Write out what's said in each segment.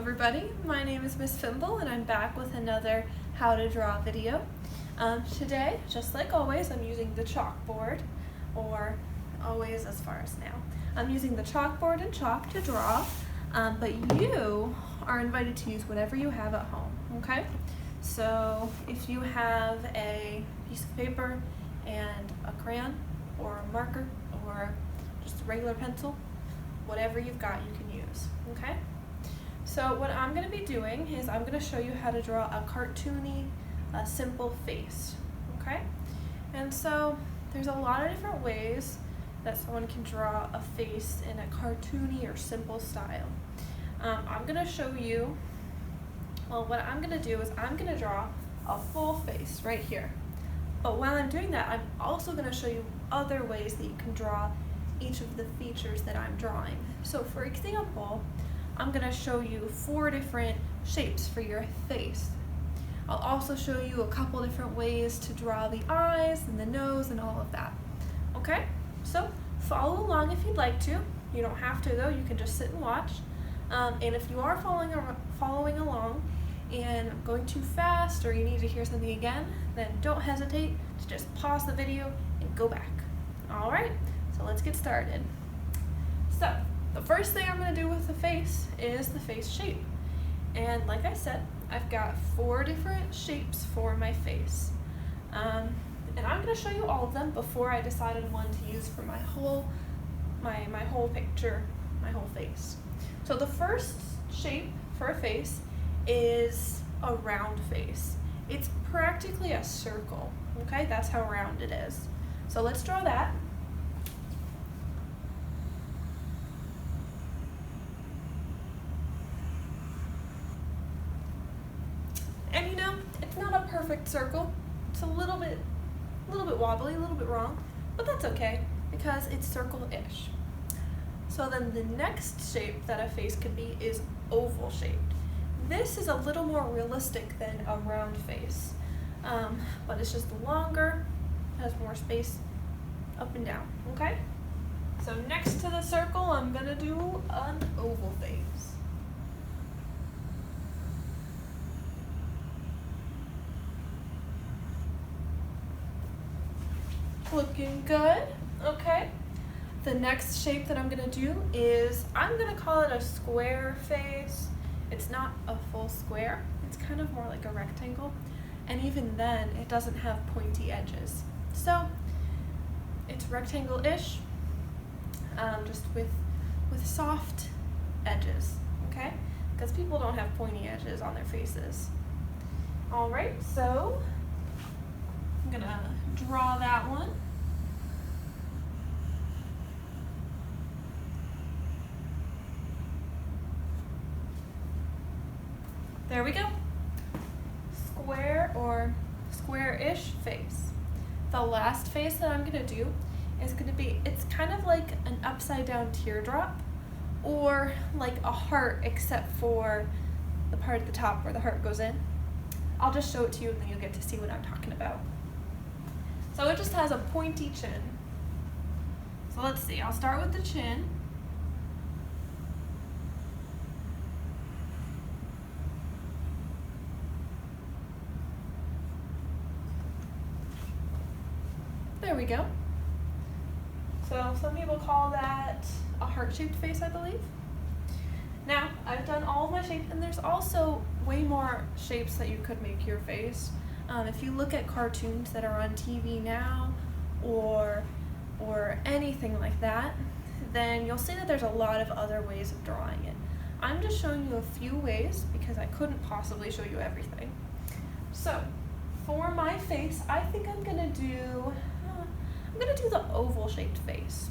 everybody, my name is Miss Fimble and I'm back with another how to draw video. Today, just like always, I'm using the chalkboard, or always as far as now. I'm using the chalkboard and chalk to draw, but you are invited to use whatever you have at home, okay? So if you have a piece of paper and a crayon or a marker or just a regular pencil, whatever you've got you can use, okay? So what I'm going to be doing is I'm going to show you how to draw a cartoony, simple face, okay? And so there's a lot of different ways that someone can draw a face in a cartoony or simple style. I'm going to show you, well, what I'm going to do is I'm going to draw a full face right here. But while I'm doing that, I'm also going to show you other ways that you can draw each of the features that I'm drawing. So for example, I'm going to show you 4 different shapes for your face. I'll also show you a couple different ways to draw the eyes and the nose and all of that. Okay? So follow along if you'd like to. You don't have to though, you can just sit and watch. And if you are following along and I'm going too fast or you need to hear something again, then don't hesitate to just pause the video and go back. Alright, so let's get started. So, the first thing I'm going to do with the face is the face shape. And like I said, I've got 4 different shapes for my face. And I'm going to show you all of them before I decide on one to use for my whole picture, my whole face. So the first shape for a face is a round face. It's practically a circle, okay? That's how round it is. So let's draw that. And you know, it's not a perfect circle. It's a little bit wobbly, a little bit wrong, but that's okay because it's circle-ish. So then the next shape that a face could be is oval shaped. This is a little more realistic than a round face, but it's just longer, has more space up and down, okay? So next to the circle, I'm gonna do an oval face. Looking good, okay. The next shape that I'm gonna do is, I'm gonna call it a square face. It's not a full square, it's kind of more like a rectangle. And even then, it doesn't have pointy edges. So, it's rectangle-ish, just with soft edges, okay? Because people don't have pointy edges on their faces. All right, so I'm gonna draw that one. There we go. Square or square-ish face. The last face that I'm gonna do is gonna be, it's kind of like an upside down teardrop or like a heart except for the part at the top where the heart goes in. I'll just show it to you and then you'll get to see what I'm talking about. So it just has a pointy chin. So let's see, I'll start with the chin. There we go. So some people call that a heart-shaped face, I believe. Now, I've done all of my shapes, and there's also way more shapes that you could make your face. If you look at cartoons that are on TV now, or anything like that, then you'll see that there's a lot of other ways of drawing it. I'm just showing you a few ways because I couldn't possibly show you everything. So, for my face, I think I'm gonna do the oval shaped face.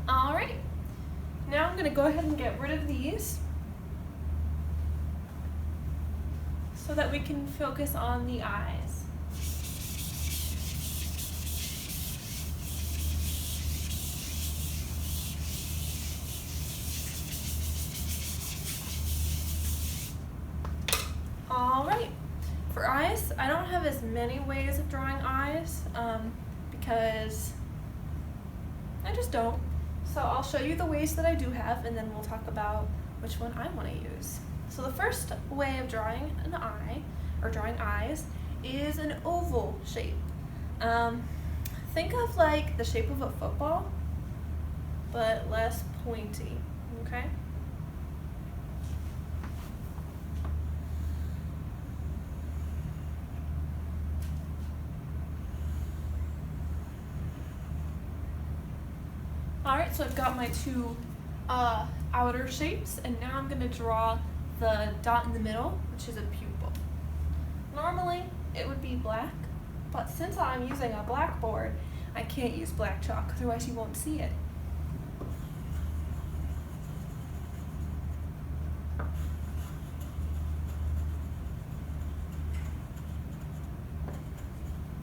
All right, now I'm gonna go ahead and get rid of these so that we can focus on the eyes. For eyes, I don't have as many ways of drawing eyes because I just don't. So I'll show you the ways that I do have, and then we'll talk about which one I want to use. So the first way of drawing an eye, or drawing eyes, is an oval shape. Think of like the shape of a football, but less pointy, okay? Alright, so I've got my two outer shapes, and now I'm going to draw the dot in the middle, which is a pupil. Normally, it would be black, but since I'm using a blackboard, I can't use black chalk, otherwise you won't see it.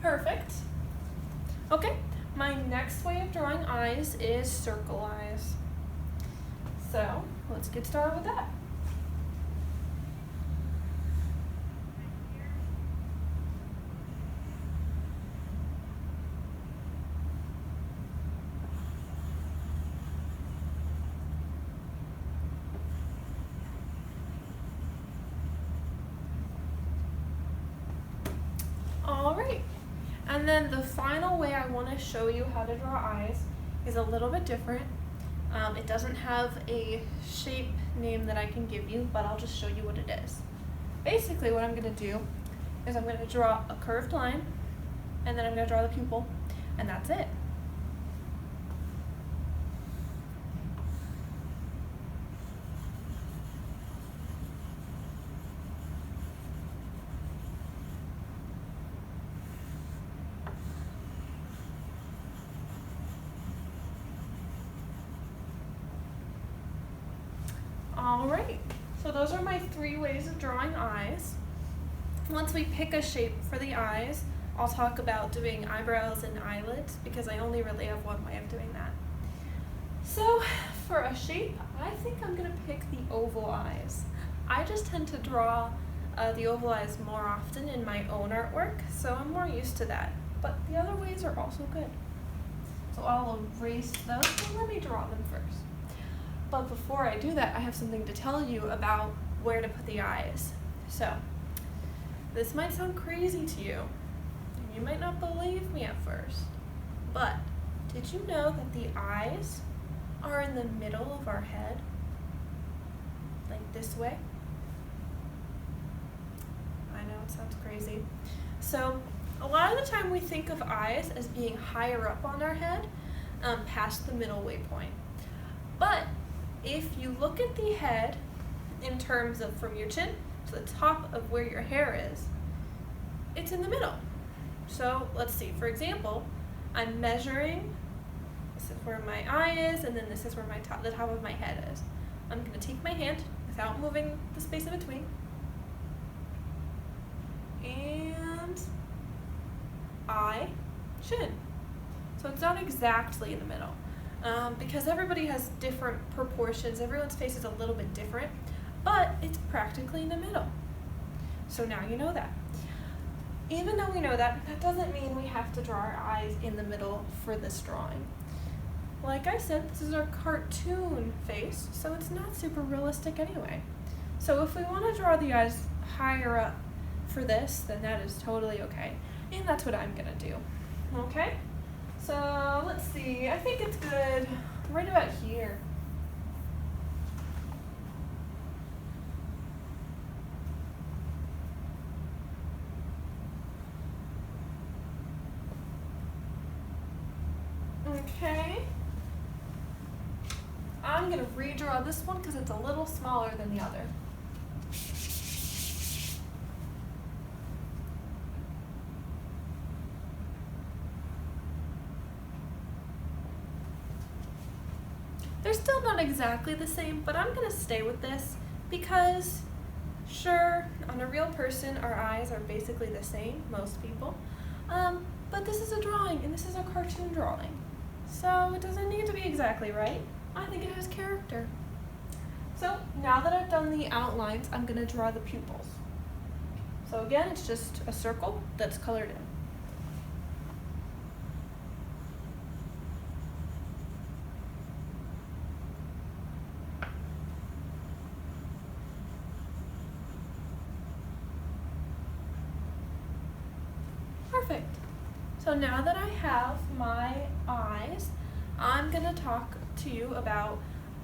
Perfect. Okay, my next way of drawing eyes is circle eyes. So, let's get started with that. Alright, and then the final way I want to show you how to draw eyes is a little bit different. It doesn't have a shape name that I can give you, but I'll just show you what it is. Basically what I'm going to do is I'm going to draw a curved line, and then I'm going to draw the pupil, and that's it. Alright, so those are my 3 ways of drawing eyes. Once we pick a shape for the eyes, I'll talk about doing eyebrows and eyelids because I only really have one way of doing that. So for a shape, I think I'm going to pick the oval eyes. I just tend to draw the oval eyes more often in my own artwork, so I'm more used to that. But the other ways are also good. So I'll erase those and let me draw them first. But before I do that, I have something to tell you about where to put the eyes. So, this might sound crazy to you, and you might not believe me at first, but did you know that the eyes are in the middle of our head? Like this way? I know, it sounds crazy. So, a lot of the time we think of eyes as being higher up on our head, past the middle waypoint. But if you look at the head in terms of from your chin to the top of where your hair is, it's in the middle. So let's see, for example, I'm measuring, this is where my eye is, and then this is where the top of my head is. I'm going to take my hand without moving the space in between, and eye, chin. So it's not exactly in the middle. Because everybody has different proportions, everyone's face is a little bit different, but it's practically in the middle. So now you know that. Even though we know that, that doesn't mean we have to draw our eyes in the middle for this drawing. Like I said, this is our cartoon face, so it's not super realistic anyway. So if we want to draw the eyes higher up for this, then that is totally okay. And that's what I'm going to do. Okay? So let's see, I think it's good right about here. Okay. I'm going to redraw this one because it's a little smaller than the other. They're still not exactly the same, but I'm going to stay with this because, sure, on a real person, our eyes are basically the same, most people, but this is a drawing, and this is a cartoon drawing, so it doesn't need to be exactly right. I think it has character. So now that I've done the outlines, I'm going to draw the pupils. So again, it's just a circle that's colored in. Perfect. So now that I have my eyes, I'm gonna talk to you about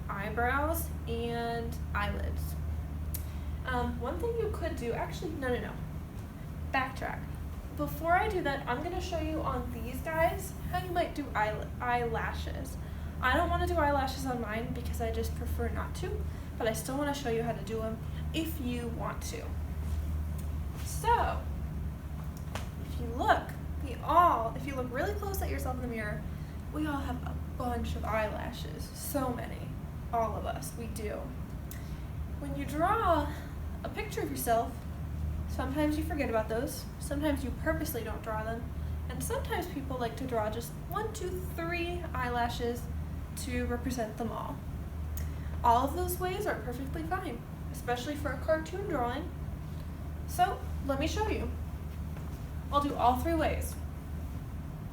eyebrows and eyelids. One thing you could do, actually, no. Backtrack. Before I do that, I'm gonna show you on these guys how you might do eyelashes. I don't wanna do eyelashes on mine because I just prefer not to, but I still wanna show you how to do them if you want to. So, if you look really close at yourself in the mirror, we all have a bunch of eyelashes. So many. All of us, we do. When you draw a picture of yourself, sometimes you forget about those, sometimes you purposely don't draw them, and sometimes people like to draw just 1, 2, 3 eyelashes to represent them all. All of those ways are perfectly fine, especially for a cartoon drawing. So let me show you. I'll do all 3 ways.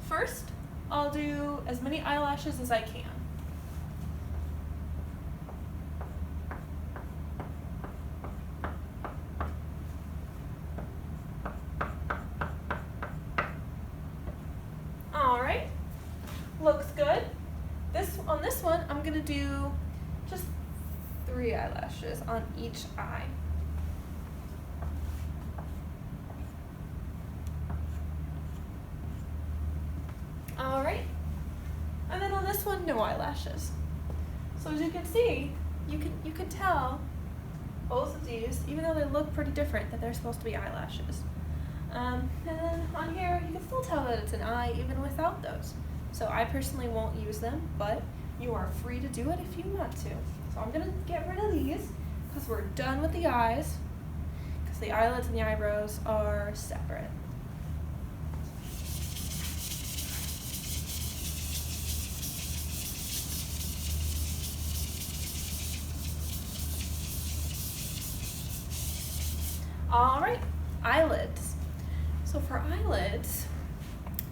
First, I'll do as many eyelashes as I can. Alright, looks good. On this one, I'm gonna do just 3 eyelashes on each eye. Alright, and then on this one, no eyelashes. So as you can see, you can tell both of these, even though they look pretty different, that they're supposed to be eyelashes. And then on here, you can still tell that it's an eye even without those. So I personally won't use them, but you are free to do it if you want to. So I'm gonna get rid of these because we're done with the eyes, because the eyelids and the eyebrows are separate. Alright, eyelids. So for eyelids,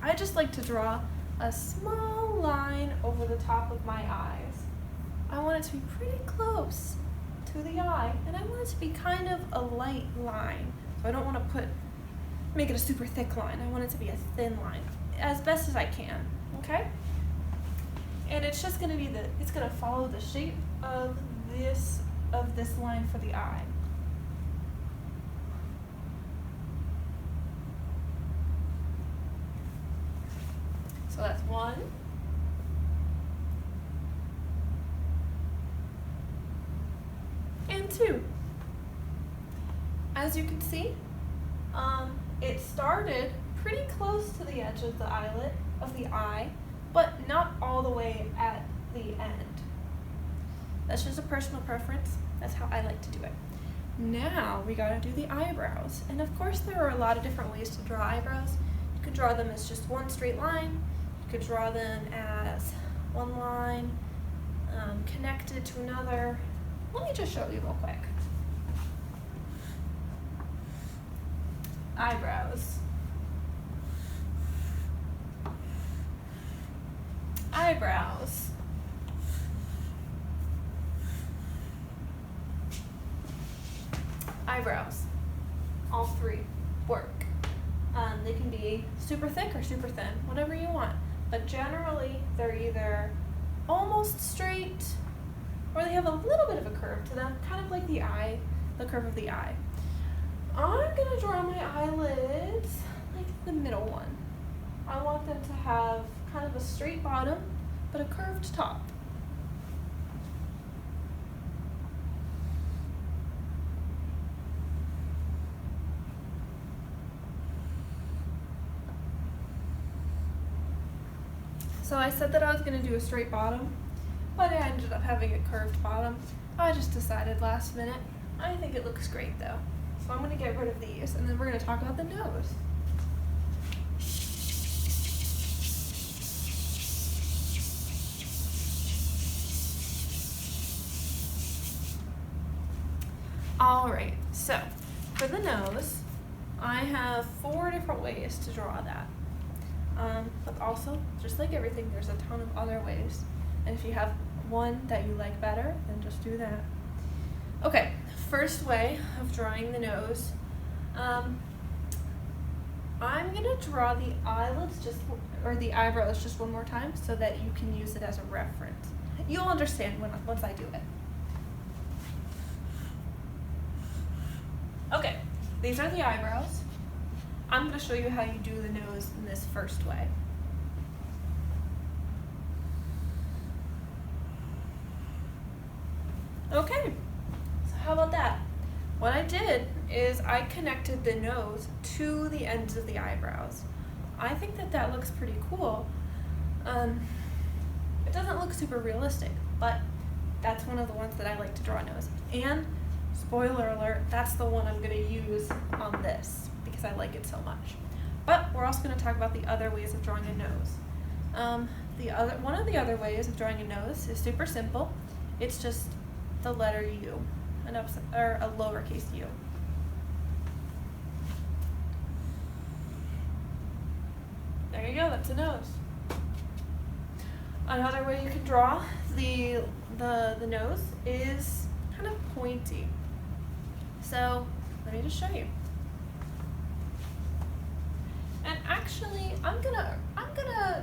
I just like to draw a small line over the top of my eyes. I want it to be pretty close to the eye, and I want it to be kind of a light line. So I don't want to make it a super thick line. I want it to be a thin line, as best as I can, okay? And it's just gonna be it's gonna follow the shape of this line for the eye. So that's 1. And 2. As you can see, it started pretty close to the edge of the eyelid, of the eye, but not all the way at the end. That's just a personal preference. That's how I like to do it. Now we gotta do the eyebrows. And of course there are a lot of different ways to draw eyebrows. You could draw them as just one straight line. You could draw them as one line connected to another. Let me just show you real quick. Eyebrows. Eyebrows. Eyebrows. All 3 work. They can be super thick or super thin, whatever you want. But generally, they're either almost straight or they have a little bit of a curve to them, kind of like the curve of the eye. I'm gonna draw my eyelids like the middle one. I want them to have kind of a straight bottom, but a curved top. So I said that I was going to do a straight bottom, but I ended up having a curved bottom. I just decided last minute. I think it looks great though. So I'm going to get rid of these, and then we're going to talk about the nose. Alright, so for the nose, I have 4 different ways to draw that. But also, just like everything, there's a ton of other ways. And if you have one that you like better, then just do that. Okay, first way of drawing the nose. I'm gonna draw the eyelids or the eyebrows just one more time so that you can use it as a reference. You'll understand once I do it. Okay, these are the eyebrows. I'm gonna show you how you do the nose in this first way. Okay, so how about that? What I did is I connected the nose to the ends of the eyebrows. I think that looks pretty cool. It doesn't look super realistic, but that's one of the ones that I like to draw a nose. And spoiler alert, that's the one I'm gonna use on this because I like it so much. But we're also gonna talk about the other ways of drawing a nose. One of the other ways of drawing a nose is super simple. It's just the letter U, or a lowercase u. There you go, that's a nose. Another way you can draw the nose is kind of pointy. So let me just show you. And actually, I'm gonna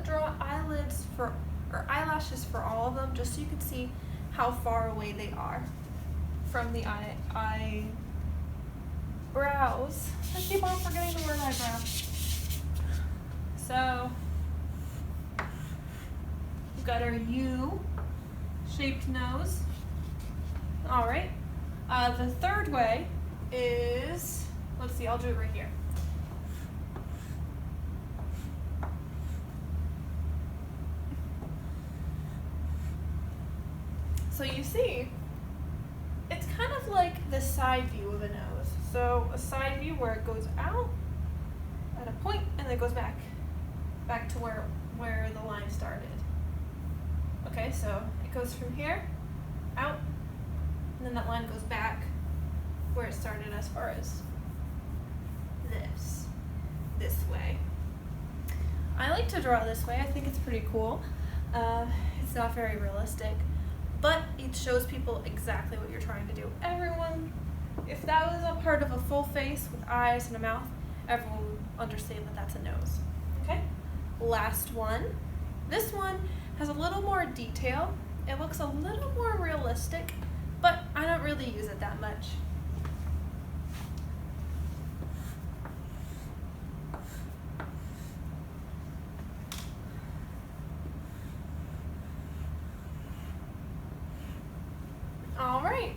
draw eyelashes for all of them, just so you can see how far away they are from the eyebrows. I keep on forgetting the word eyebrow. So we've got our U-shaped nose. All right. The third way is, let's see, I'll do it right here. So you see, it's kind of like the side view of a nose. So a side view where it goes out at a point and then goes back to where the line started. Okay, so it goes from here, out, and then that line goes back where it started as far as this way. I like to draw this way. I think it's pretty cool. It's not very realistic, but it shows people exactly what you're trying to do. Everyone, if that was a part of a full face with eyes and a mouth, everyone would understand that that's a nose. Okay? Last one. This one has a little more detail. It looks a little more realistic, but I don't really use it that much. All right,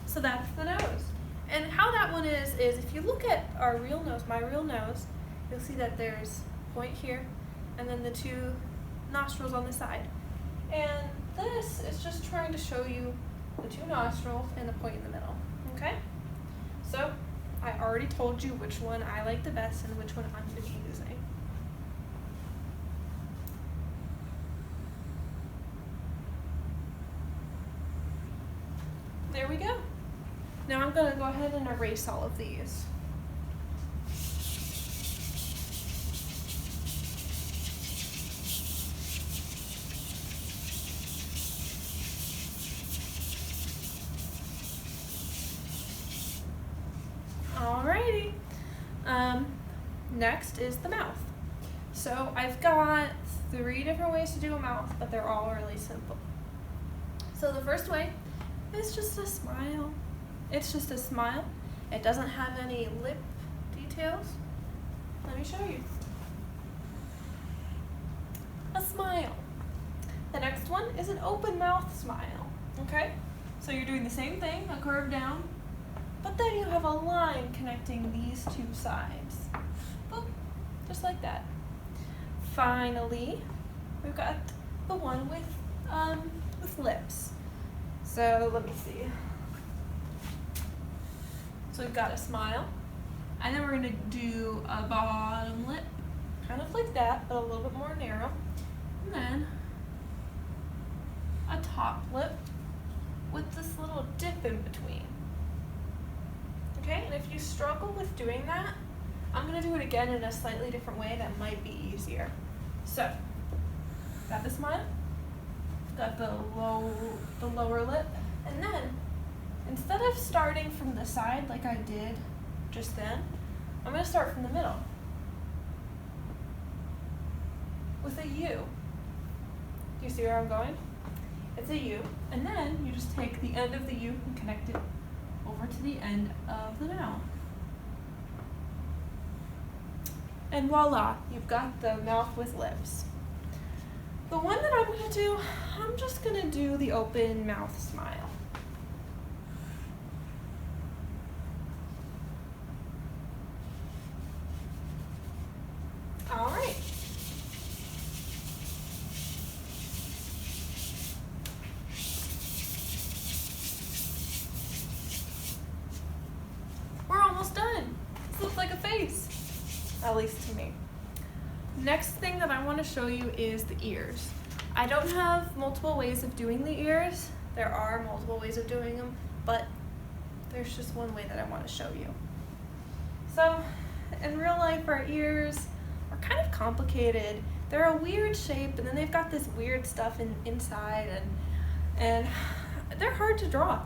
so that's the nose. And how that one is if you look at our real nose, my real nose, you'll see that there's a point here and then the 2 nostrils on the side. And this is just trying to show you the 2 nostrils and the point in the middle, okay? So I already told you which one I like the best and which one I'm going to be using. There we go. Now I'm going to go ahead and erase all of these. Alrighty. Next is the mouth. So I've got 3 different ways to do a mouth, but they're all really simple. So the first way is just a smile. It's just a smile. It doesn't have any lip details. Let me show you. A smile. The next one is an open mouth smile. Okay? So you're doing the same thing, a curve down, but then you have a line connecting these 2 sides. Boop, just like that. Finally, we've got the one with lips. So let me see. So we've got a smile, and then we're gonna do a bottom lip, kind of like that, but a little bit more narrow. And then a top lip with this little dip in between. Okay, and if you struggle with doing that, I'm gonna do it again in a slightly different way that might be easier. So, got the smile, got the lower lip, and then instead of starting from the side like I did just then, I'm gonna start from the middle with a U. Do you see where I'm going? It's a U, and then you just take the end of the U and connect it over to the end of the mouth. And voila, you've got the mouth with lips. The one that I'm gonna do, I'm just gonna do the open mouth smile. All right. We're almost done. This looks like a face, at least to me. Next thing that I want to show you is the ears. I don't have multiple ways of doing the ears. There are multiple ways of doing them, but there's just one way that I want to show you. So, in real life, our ears are kind of complicated. They're a weird shape, and then they've got this weird stuff inside, and they're hard to draw.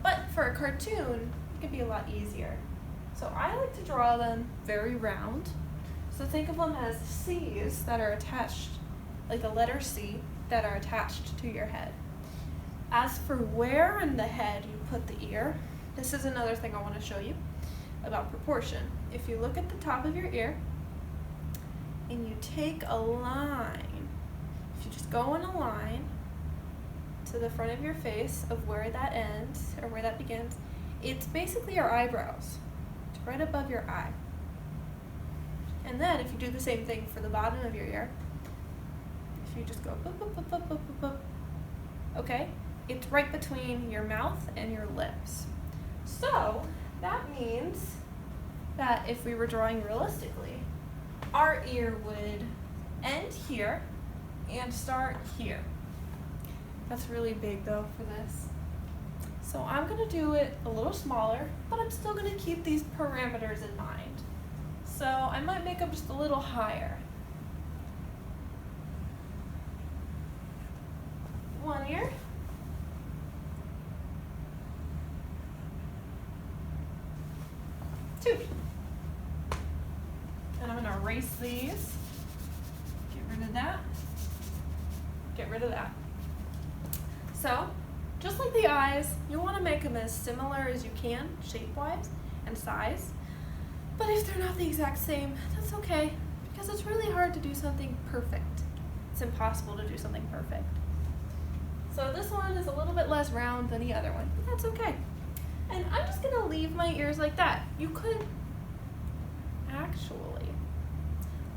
But for a cartoon, it can be a lot easier. So I like to draw them very round. So think of them as C's that are attached, like the letter C, that are attached to your head. As for where in the head you put the ear, this is another thing I want to show you about proportion. If you look at the top of your ear and you take a line, if you just go in a line to the front of your face of where that ends or where that begins, it's basically your eyebrows. It's right above your eye. And then if you do the same thing for the bottom of your ear, if you just go boop, boop, boop, boop, boop, boop, boop, okay, it's right between your mouth and your lips. So that means that if we were drawing realistically, our ear would end here and start here. That's really big though for this. So I'm gonna do it a little smaller, but I'm still gonna keep these parameters in mind. So I might make them just a little higher. One ear. Two. And I'm gonna erase these. Get rid of that. Get rid of that. So, just like the eyes, you want to make them as similar as you can, shape-wise and size. But if they're not the exact same, that's okay, because it's really hard to do something perfect. It's impossible to do something perfect. So this one is a little bit less round than the other one, but that's okay. And I'm just gonna leave my ears like that. You could, actually,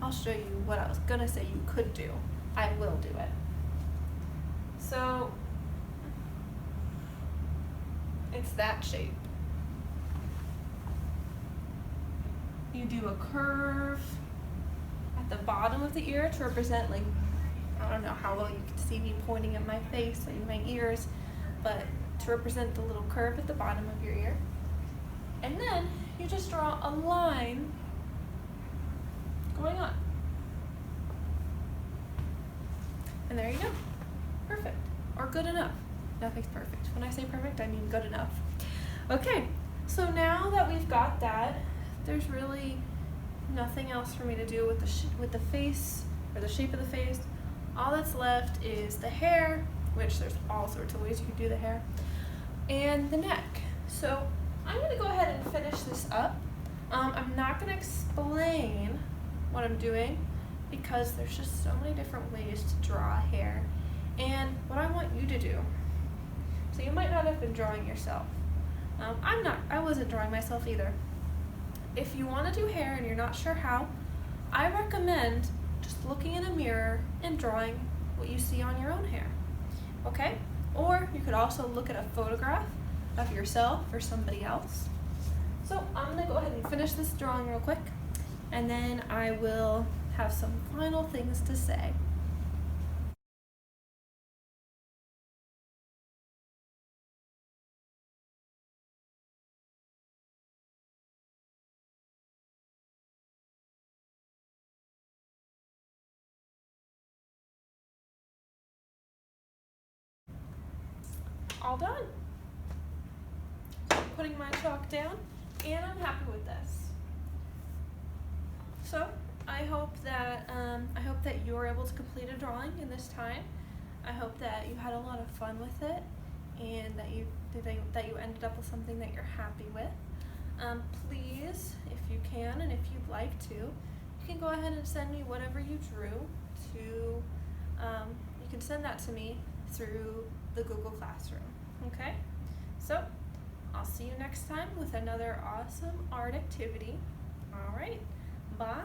I'll show you what I was gonna say you could do. I will do it. So, it's that shape. You do a curve at the bottom of the ear to represent, like, I don't know how well you can see me pointing at my face and my ears, but to represent the little curve at the bottom of your ear. And then you just draw a line going on. And there you go. Perfect. Or good enough. Nothing's perfect. When I say perfect, I mean good enough. Okay, so now that we've got that, there's really nothing else for me to do with the face or the shape of the face. All that's left is the hair, which there's all sorts of ways you can do the hair, and the neck. So I'm going to go ahead and finish this up. I'm not going to explain what I'm doing because there's just so many different ways to draw hair and what I want you to do. So you might not have been drawing yourself. I wasn't drawing myself either. If you want to do hair and you're not sure how, I recommend just looking in a mirror and drawing what you see on your own hair, okay? Or you could also look at a photograph of yourself or somebody else. So I'm gonna go ahead and finish this drawing real quick, and then I will have some final things to say. all done. I'm putting my chalk down, and I'm happy with this. So I hope that you're able to complete a drawing in this time. I hope that you had a lot of fun with it, and that you ended up with something that you're happy with. Please, if you can and if you'd like to, you can go ahead and send me whatever you drew to, you can send that to me through the Google Classroom, okay? So, I'll see you next time with another awesome art activity. All right, bye.